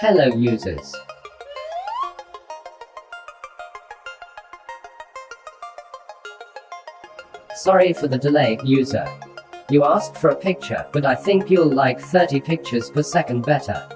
Hello users. Sorry for the delay, user. You asked for a picture, but I think you'll like 30 pictures per second better.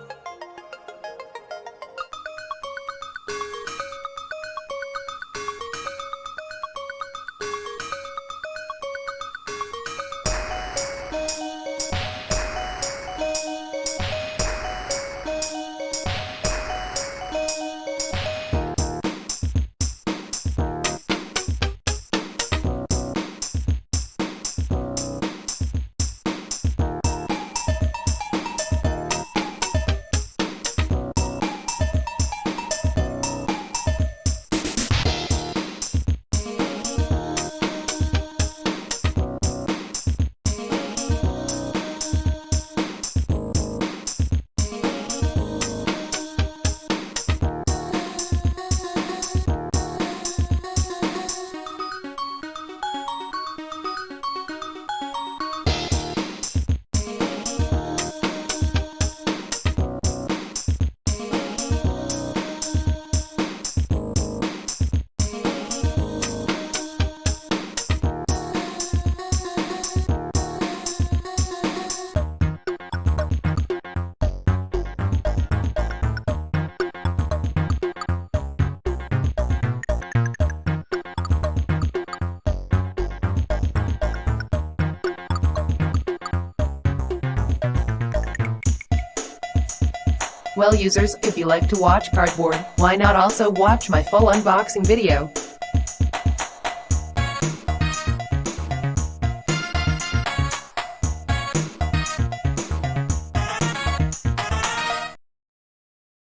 Well users, if you like to watch cardboard, why not also watch my full unboxing video?